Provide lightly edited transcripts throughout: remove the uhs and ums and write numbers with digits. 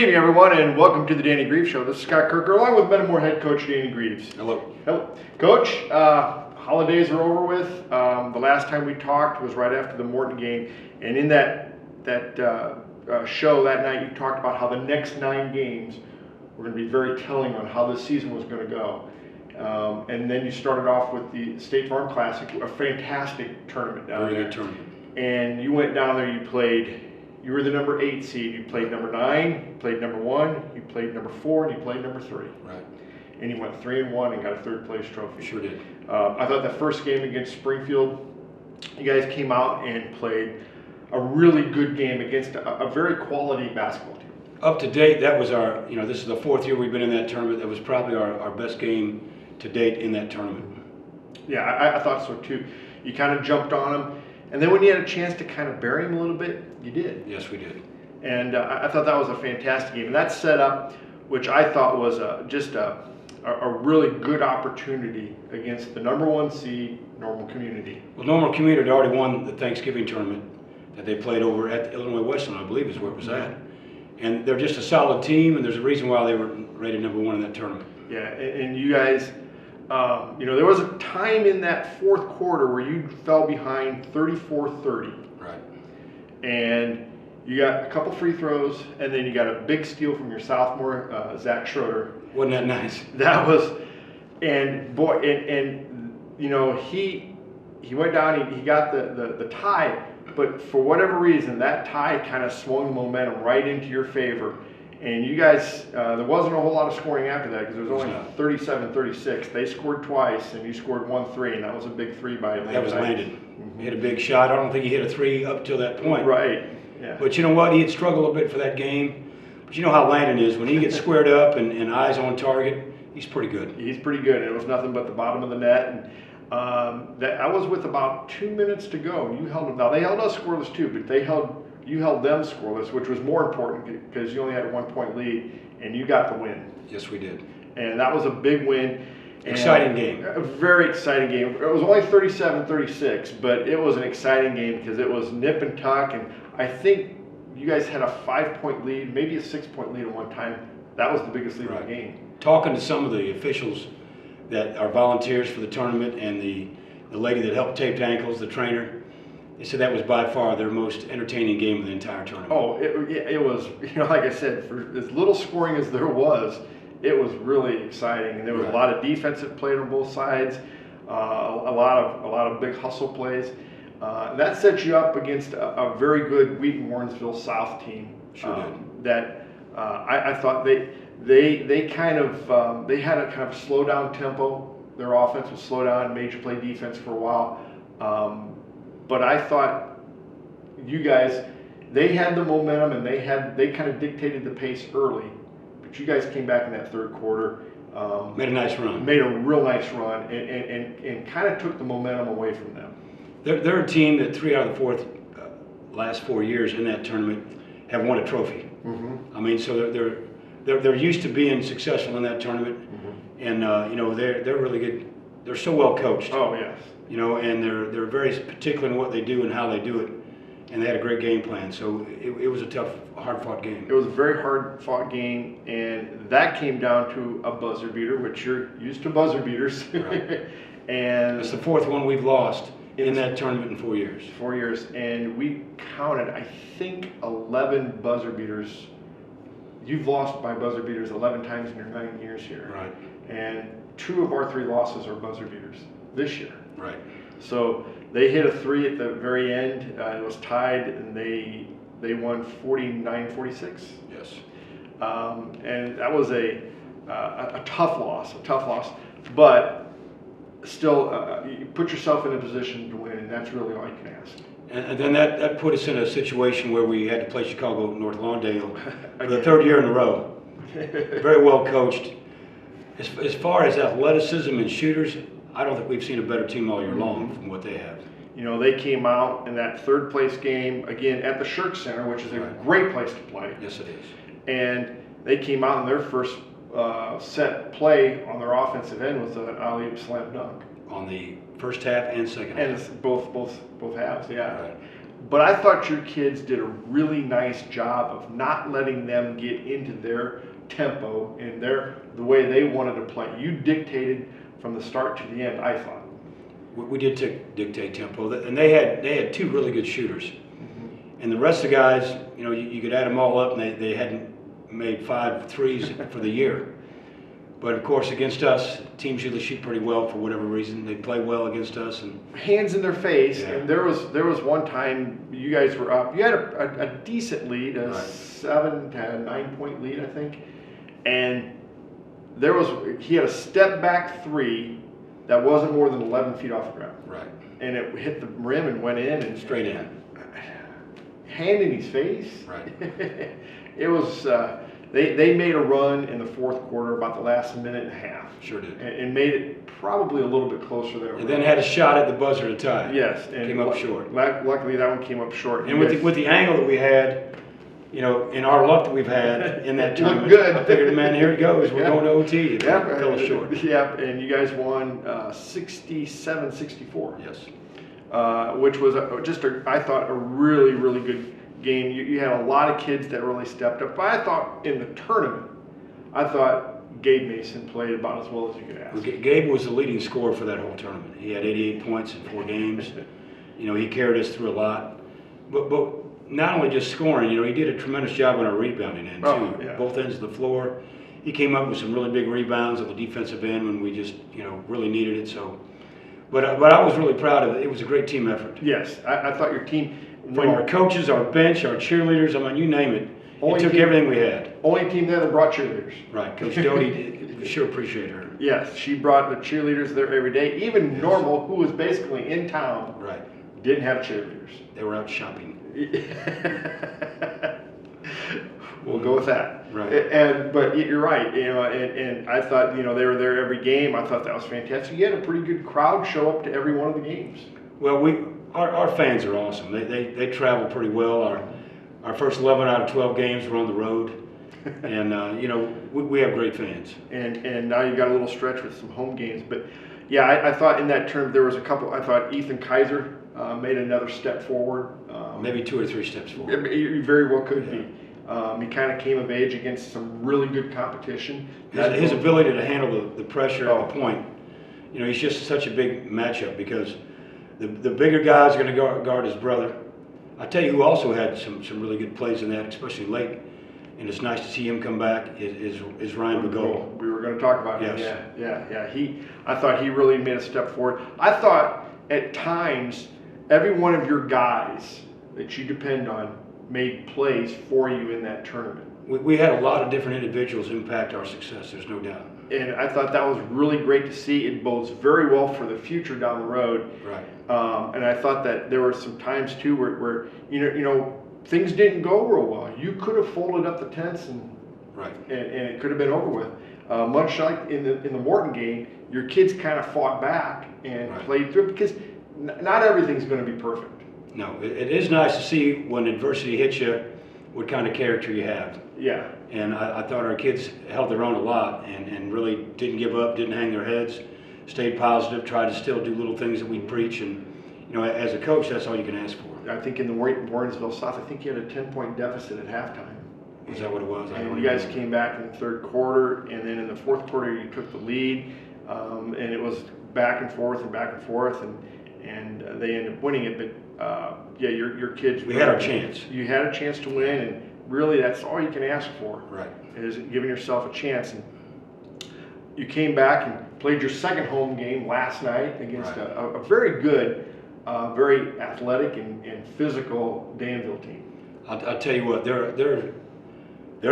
evening, everyone, and welcome to the Danny Grieves Show. This is Scott Kerker, along with Metamore head coach Danny Grieves. Hello. Hello. Coach, holidays are over with. The last time we talked was right after the Morton game, and in that show that night, you talked about how the next 9 games were going to be very telling on how this season was going to go. And then you started off with the State Farm Classic, a fantastic tournament down there. Very good tournament. And you went down there, you were the number 8 seed. You played number 9, you played number 1, you played number 4, and you played number 3. Right. And you went 3-1 and got a 3rd place trophy. Sure did. I thought that first game against Springfield, you guys came out and played a really good game against a very quality basketball team. Up to date, that was our, this is the 4th year we've been in that tournament. That was probably our best game to date in that tournament. Yeah, I thought so too. You kind of jumped on them. And then when you had a chance to kind of bury him a little bit, you did. Yes, we did. And I thought that was a fantastic game. And that set up, which I thought was just a really good opportunity against the number 1 seed, Normal Community. Well, Normal Community had already won the Thanksgiving tournament that they played over at Illinois Western, I believe is where it was at. And they're just a solid team, and there's a reason why they were rated number 1 in that tournament. Yeah, and you guys, there was a time in that 4th quarter where you fell behind 34-30. Right. And you got a couple free throws, and then you got a big steal from your sophomore, Zach Schroeder. Wasn't that nice? That was, and boy, he went down, he got the tie, but for whatever reason, that tie kind of swung the momentum right into your favor. And you guys, there wasn't a whole lot of scoring after that because there was only 37-36. They scored twice, and you scored 1 3, and that was a big 3 by Landon. That was Landon. He hit a big shot. I don't think he hit a 3 up till that point. Right. Yeah. But you know what? He had struggled a bit for that game. But you know how Landon is. When he gets squared up and eyes on target, he's pretty good. He's pretty good. And it was nothing but the bottom of the net. And I was with about 2 minutes to go. And you held them. Now, they held us scoreless too, but you held them scoreless, which was more important because you only had a 1-point lead, and you got the win. Yes, we did. And that was a big win. Exciting game. A very exciting game. It was only 37-36, but it was an exciting game because it was nip and tuck, and I think you guys had a 5-point lead, maybe a 6-point lead at one time. That was the biggest lead of the game. Talking to some of the officials that are volunteers for the tournament and the lady that helped tape ankles, the trainer, they said that was by far their most entertaining game of the entire tournament. Oh, it was, like I said, for as little scoring as there was, it was really exciting. And there was a lot of defensive play on both sides, a lot of big hustle plays. And that sets you up against a very good Wheaton-Warrensville South team. Sure did. That I thought they kind of they had a kind of slow down tempo. Their offense was slow down, made you play defense for a while. But I thought you guys, they had the momentum and they kind of dictated the pace early. But you guys came back in that 3rd quarter. Made a nice run. Made a real nice run and kind of took the momentum away from them. They're a team that 3 out of the last 4 years in that tournament have won a trophy. Mm-hmm. I mean, so they're used to being successful in that tournament, and they're really good. They're so well coached. Oh yes. And they're very particular in what they do and how they do it, and they had a great game plan. So it was a tough, hard-fought game. It was a very hard-fought game, and that came down to a buzzer beater, which you're used to buzzer beaters. Right. And it's the 4th one we've lost in that tournament in 4 years. 4 years, and we counted, I think, 11 buzzer beaters. You've lost by buzzer beaters 11 times in your 9 years here. Right. And 2 of our 3 losses are buzzer beaters this year. Right. So they hit a 3 at the very end. It was tied, and they won 49-46. Yes. And that was a tough loss, but still, you put yourself in a position to win, and that's really all you can ask. And then that put us in a situation where we had to play Chicago North Lawndale for the 3rd year in a row. Very well coached. As far as athleticism and shooters, I don't think we've seen a better team all year long from what they have. They came out in that 3rd place game, again, at the Shirk Center, which is a great place to play. Yes, it is. And they came out in their first set play on their offensive end was an alley-oop slam dunk. On the first half and second half. And it's both halves, yeah. Right. But I thought your kids did a really nice job of not letting them get into their tempo and the way they wanted to play. You dictated from the start to the end, I thought. We did dictate tempo, and they had two really good shooters. And the rest of the guys, you know, you could add them all up, and they hadn't made 5 threes for the year. But of course, against us, teams usually shoot pretty well for whatever reason. They play well against us, and hands in their face. Yeah. And there was one time you guys were up. You had a decent lead, a 7 to 9 point lead, I think. And he had a step back 3 that wasn't more than 11 feet off the ground. Right. And it hit the rim and went in and Straight in. Hand in his face. Right. It was. They made a run in the fourth quarter, about the last minute and a half. Sure did. And made it probably a little bit closer there. And then had a shot at the buzzer to tie. Yes. And came up short. Luckily, that one came up short. And with the angle that we had, you know, in our luck that we've had in that tournament, good. I figured, man, here it goes. We're going to OT. It Yeah, fell short. Yeah, and you guys won 67-64. Yes. Which was I thought, a really, really good game. You had a lot of kids that really stepped up. But I thought in the tournament, I thought Gabe Mason played about as well as you could ask. Well, Gabe was the leading scorer for that whole tournament. He had 88 points in 4 games. You know, he carried us through a lot. But not only just scoring, you know, he did a tremendous job on our rebounding end, too. Oh, yeah. Both ends of the floor. He came up with some really big rebounds on the defensive end when we just, you know, really needed it. So, but I was really proud of it. It was a great team effort. Yes, I thought your team... From our coaches, our bench, our cheerleaders, I mean, you name it. It took everything we had. Only team there that brought cheerleaders. Right. Coach Doty, we sure appreciate her. Yes, she brought the cheerleaders there every day. Even Normal, who was basically in town, right, didn't have cheerleaders. They were out shopping. We'll go with that. Right. But you're right, you know, and I thought, you know, they were there every game. I thought that was fantastic. You had a pretty good crowd show up to every one of the games. Well, our fans are awesome. They travel pretty well. Our first 11 out of 12 games were on the road, and you know, we have great fans. And now you got a little stretch with some home games. But yeah, I thought in that term there was a couple. I thought Ethan Kaiser made another step forward. Maybe 2 or 3 steps forward. He very well could be. He kind of came of age against some really good competition. His ability to handle the pressure at the point, you know, he's just such a big matchup because the bigger guys are going to guard his brother. I tell you who also had some really good plays in that, especially late, and it's nice to see him come back, is Ryan Begole. We were going to talk about him. Yes. Yeah. I thought he really made a step forward. I thought at times every one of your guys that you depend on made plays for you in that tournament. We had a lot of different individuals impact our success, there's no doubt. And I thought that was really great to see. It bodes very well for the future down the road. Right. And I thought that there were some times too where you know things didn't go real well. You could have folded up the tents and it could have been over with. Much like in the Morton game, your kids kind of fought back and played through it because not everything's going to be perfect. No, it is nice to see when adversity hits you, what kind of character you have. Yeah. And I thought our kids held their own a lot and really didn't give up, didn't hang their heads, stayed positive, tried to still do little things that we preach. And, you know, as a coach, that's all you can ask for. I think in the Warrensville South, I think you had a 10-point deficit at halftime. Is that what it was? And you guys came back in the third quarter, and then in the fourth quarter you took the lead, and it was back and forth, and they ended up winning it. But yeah, your kids. We had our chance. You had a chance to win, and really that's all you can ask for. Right. Is giving yourself a chance. And you came back and played your second home game last night against a very good, very athletic and physical Danville team. I'll tell you what, they're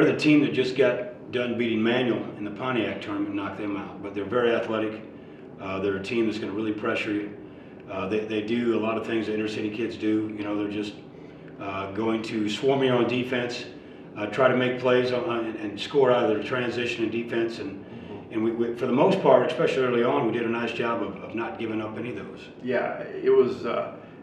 the team that just got done beating Manual in the Pontiac tournament and knocked them out. But they're very athletic. They're a team that's going to really pressure you. They do a lot of things that inner city kids do. You know, they're just going to swarm you on defense, try to make plays and score out of their transition and defense. And we, for the most part, especially early on, we did a nice job of not giving up any of those. Yeah, it was.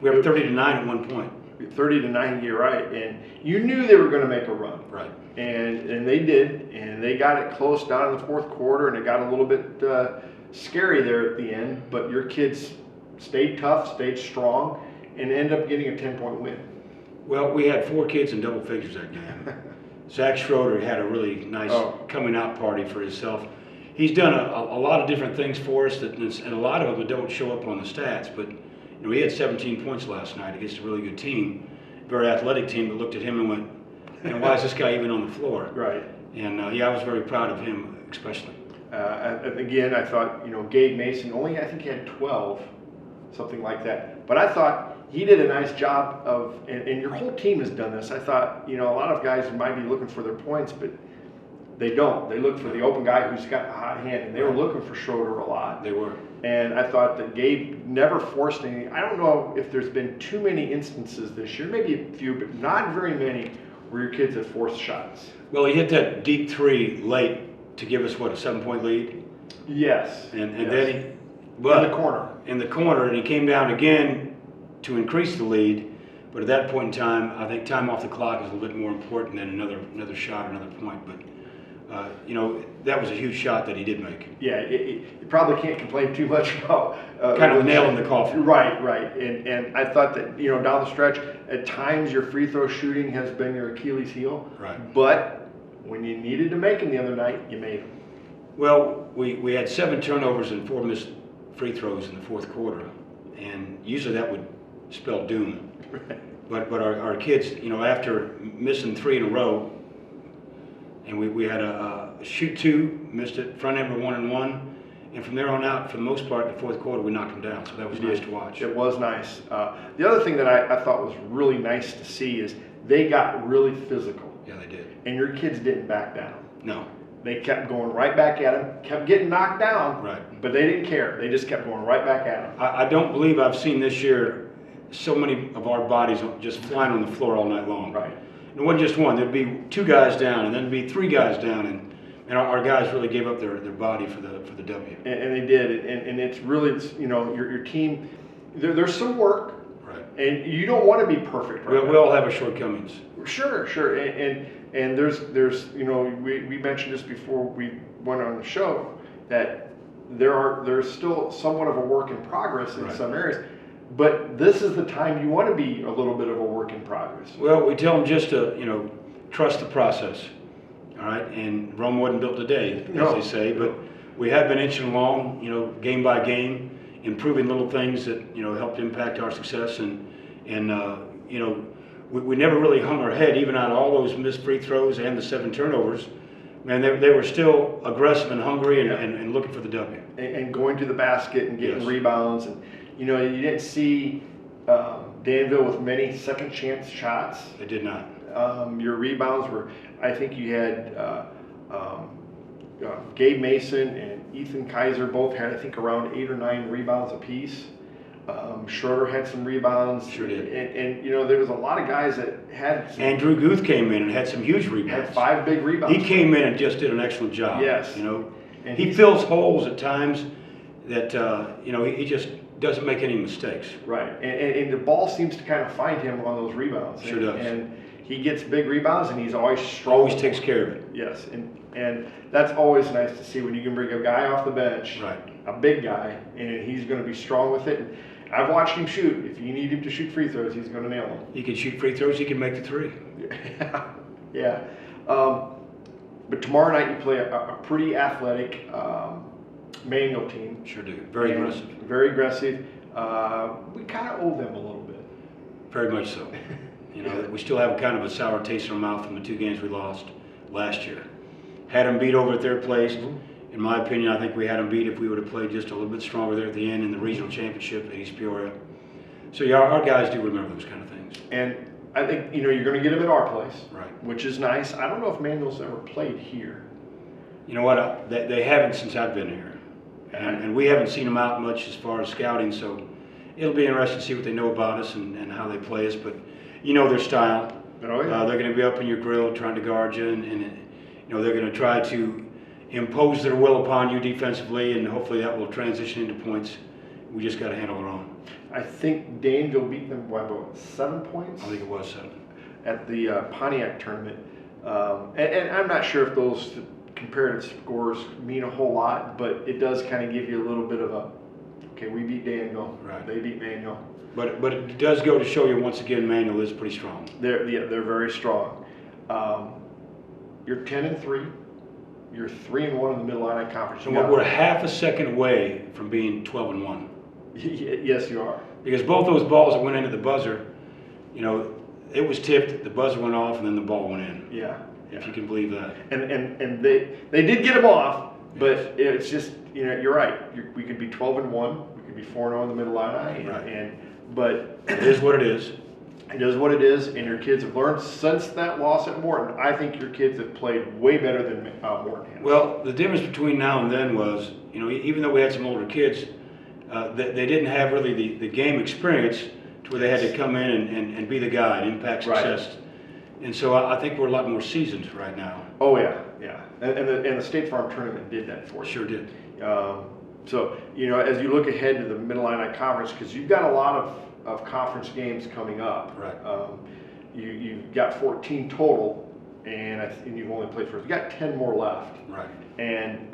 We were 30-9 at one point. 30-9, you're right, and you knew they were going to make a run. Right. And they did, and they got it close down in the fourth quarter, and it got a little bit scary there at the end. But your kids stayed tough, stayed strong, and ended up getting a 10-point win. Well, we had 4 kids in double figures that game. Zach Schroeder had a really nice coming out party for himself. He's done a lot of different things for us, and a lot of them don't show up on the stats. But he had 17 points last night against a really good team, very athletic team. But looked at him and went, "Why is this guy even on the floor?" Right. And I was very proud of him, especially. And again, I thought Gabe Mason I think he had 12, something like that. But I thought he did a nice job of, and your whole team has done this. I thought a lot of guys might be looking for their points, but they don't. They look for the open guy who's got the hot hand, and they were looking for Schroeder a lot. They were. And I thought that Gabe never forced any. I don't know if there's been too many instances this year, maybe a few, but not very many, where your kids have forced shots. Well, he hit that deep 3 late to give us, a 7-point lead? Yes. And yes. then in the corner. In the corner, and he came down again to increase the lead. But at that point in time, I think time off the clock is a little bit more important than another shot, another point. But that was a huge shot that he did make. Yeah, you probably can't complain too much about kind of a nail in the coffin. Right. And I thought that down the stretch, at times your free throw shooting has been your Achilles heel. Right. But when you needed to make them the other night, you made them. Well, we had 7 turnovers and 4 missed free throws in the fourth quarter, and usually that would spell doom. But our kids, after missing 3 in a row, and we had a shoot 2, missed it, front end were 1 and 1, and from there on out, for the most part, in the fourth quarter, we knocked them down. So that was nice to watch. It was nice. The other thing that I thought was really nice to see is they got really physical. Yeah, they did. And your kids didn't back down. No. They kept going right back at him, kept getting knocked down, right. But they didn't care. They just kept going right back at him. I don't believe I've seen this year so many of our bodies just flying on the floor all night long. Right. And it wasn't just one. There'd be 2 guys down, and then there'd be 3 guys down, and our guys really gave up their body for the W. And they did, and it's really your team. There's some work. Right. And you don't want to be perfect. Right. We all have our shortcomings. Sure. And there's we mentioned this before we went on the show, that there's still somewhat of a work in progress in some areas, but this is the time you want to be a little bit of a work in progress. Well, we tell them just to trust the process, all right. And Rome wasn't built today, as they say, but we have been inching along, game by game, improving little things that helped impact our success, and we never really hung our head, even out of all those missed free throws and the 7 turnovers. Man, they were still aggressive and hungry and looking for the W. And going to the basket and getting rebounds. And, you didn't see Danville with many second chance shots. They did not. Your rebounds were, I think you had Gabe Mason and Ethan Kaiser both had, I think, around 8 or 9 rebounds apiece. Schroeder had some rebounds. Sure did. And there was a lot of guys that had some. Andrew Guth came in and had some huge rebounds. Had 5 big rebounds. He came in and just did an excellent job. Yes. And he fills holes at times that, he just doesn't make any mistakes. Right. And the ball seems to kind of find him on those rebounds. Sure does. And he gets big rebounds, and he's always strong. Always takes care of it. Yes. And that's always nice to see when you can bring a guy off the bench, right, a big guy, and he's going to be strong with it. And I've watched him shoot. If you need him to shoot free throws, he's going to nail them. He can shoot free throws. He can make the 3. Yeah. But tomorrow night you play a pretty athletic Manual team. Sure do. Very aggressive. Very aggressive. We kind of owe them a little bit. Very much so. We still have kind of a sour taste in our mouth from the 2 games we lost last year. Had them beat over at their place. In my opinion, I think we had them beat if we would have played just a little bit stronger there at the end in the regional championship at East Peoria. So yeah, our guys do remember those kind of things. And I think you're going to get them at our place, right? Which is nice. I don't know if Manuel's ever played here. You know what? They haven't since I've been here, and we haven't seen them out much as far as scouting. So it'll be interesting to see what they know about us and how they play us. But their style. Oh, yeah. They're going to be up in your grill trying to guard you, and they're going to try to impose their will upon you defensively, and hopefully that will transition into points. We just got to handle our own. I think Danville beat them by about 7 points. I think it was 7 at the Pontiac tournament, and I'm not sure if those comparative scores mean a whole lot, but it does kind of give you a little bit of a Okay, we beat Danville. Right. They beat Manual. But it does go to show you once again, Manual is pretty strong. They're very strong. You're 10-3. You're 3-1 in the Mid-Atlantic Conference. So we're half a second away from being 12-1. Yes, you are. Because both those balls that went into the buzzer, you know, it was tipped, the buzzer went off, and then the ball went in. Yeah. If you can believe that. And they did get them off, but it's just, you know, you're right. We could be 12-1. We could be 4-0 in the Mid-Atlantic. Right. But it is what it is. It is what it is, and your kids have learned since that loss at Morton. I think your kids have played way better than Morton has. Well, the difference between now and then was, you know, even though we had some older kids, they didn't have really the game experience to where they had to come in and be the guy and impact success. Right. And so I think we're a lot more seasoned right now. Oh yeah, yeah. And the State Farm tournament did that for you. Sure did. So, you know, as you look ahead to the Mid-Atlantic Conference, because you've got a lot of conference games coming up. Right. You've got 14 total, and you've only played you've got 10 more left. Right. And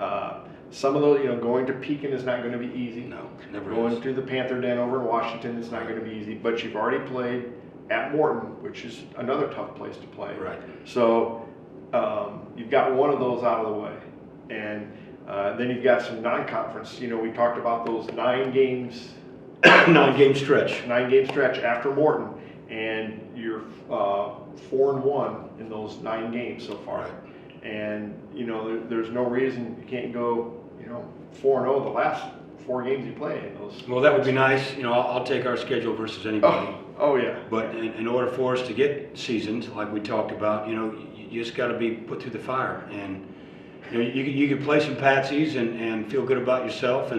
some of those, you know, going to Pekin is not going to be easy. No, never Going is. to the Panther Den over in Washington is not going to be easy. But you've already played at Morton, which is another tough place to play. Right. So you've got one of those out of the way, and then you've got some non-conference. You know, we talked about those 9 games. 9-game stretch. 9-game stretch after Morton, and you're 4-1 in those 9 games so far. Right. And you know, there's no reason you can't go, you know, 4-0 the last 4 games you play in those. Well, that would be nice. You know, I'll take our schedule versus anybody. Oh yeah. But in order for us to get seasoned, like we talked about, you know, you just got to be put through the fire, and you know, you can play some patsies and feel good about yourself,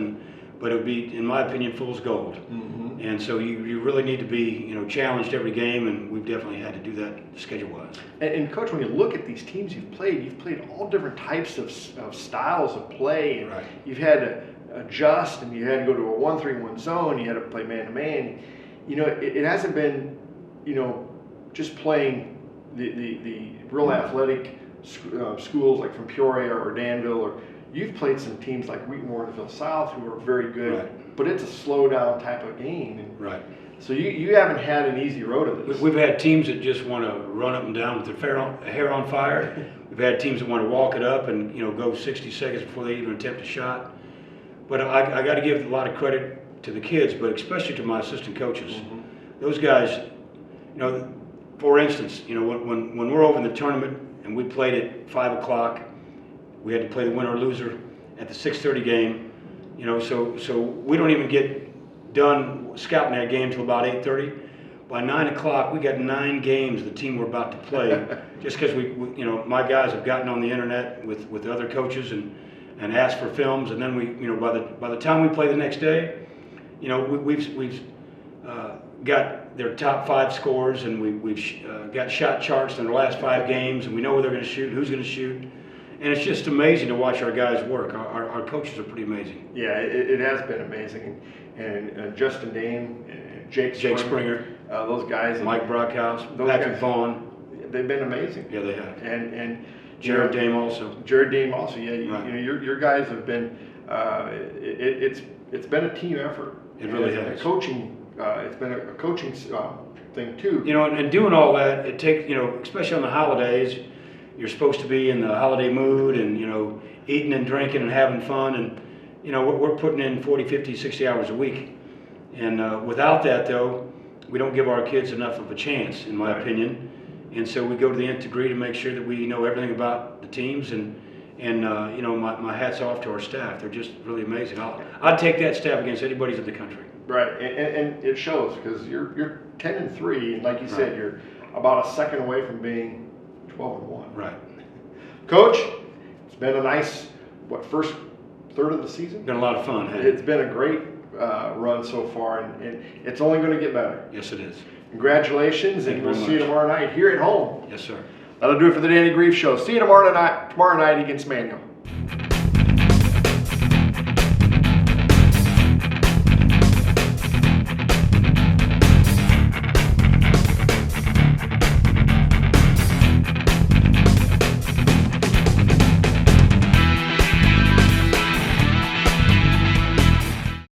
but it would be, in my opinion, fool's gold. Mm-hmm. And so you really need to be, you know, challenged every game, and we've definitely had to do that schedule-wise. And Coach, when you look at these teams you've played all different types of styles of play. And right. You've had to adjust, and you had to go to a 1-3-1 zone. You had to play man-to-man. You know, it hasn't been, you know, just playing the real athletic schools like from Peoria or Danville, or you've played some teams like Wheaton Warrenville South who are very good, right. But it's a slow down type of game. And right. So you haven't had an easy road of this. We've had teams that just want to run up and down with their hair on fire. We've had teams that want to walk it up and, you know, go 60 seconds before they even attempt a shot. But I got to give a lot of credit to the kids, but especially to my assistant coaches. Mm-hmm. Those guys, you know, for instance, you know, when we're over in the tournament and we played at 5 o'clock, we had to play the winner or loser at the 6:30 game. You know, so we don't even get done scouting that game till about 8:30. By 9 o'clock, we got 9 games the team we're about to play, just because we, you know, my guys have gotten on the internet with other coaches and asked for films, and then we, you know, by the time we play the next day, you know, we've got their top 5 scores, and we've got shot charts in the last 5 games, and we know where they're going to shoot, who's going to shoot. And it's just amazing to watch our guys work. Our coaches are pretty amazing. Yeah, it has been amazing. And Justin Dane, and Jake Springer, those guys. Mike Brockhouse, Patrick Vaughn. They've been amazing. Yeah, they have. And Jared Dame also. Jared Dame also, yeah. Right. You know, your guys have been, it's been a team effort. It really has. It's been a coaching thing too. You know, and doing all that, it takes, you know, especially on the holidays, you're supposed to be in the holiday mood and, you know, eating and drinking and having fun. And, you know, we're putting in 40, 50, 60 hours a week. And without that, though, we don't give our kids enough of a chance, in my opinion. And so we go to the nth degree to make sure that we know everything about the teams. And you know, my hat's off to our staff. They're just really amazing. I'd take that staff against anybody's in the country. Right, and it shows, because you're 10-3, and like you said, you're about a second away from being 12-1. Right. Coach, it's been a nice, first third of the season? Been a lot of fun, hasn't it? It's been a great run so far, and it's only going to get better. Yes, it is. Congratulations, and we'll see you tomorrow night here at home. Yes, sir. That'll do it for the Danny Grieves Show. See you tomorrow night against Manual.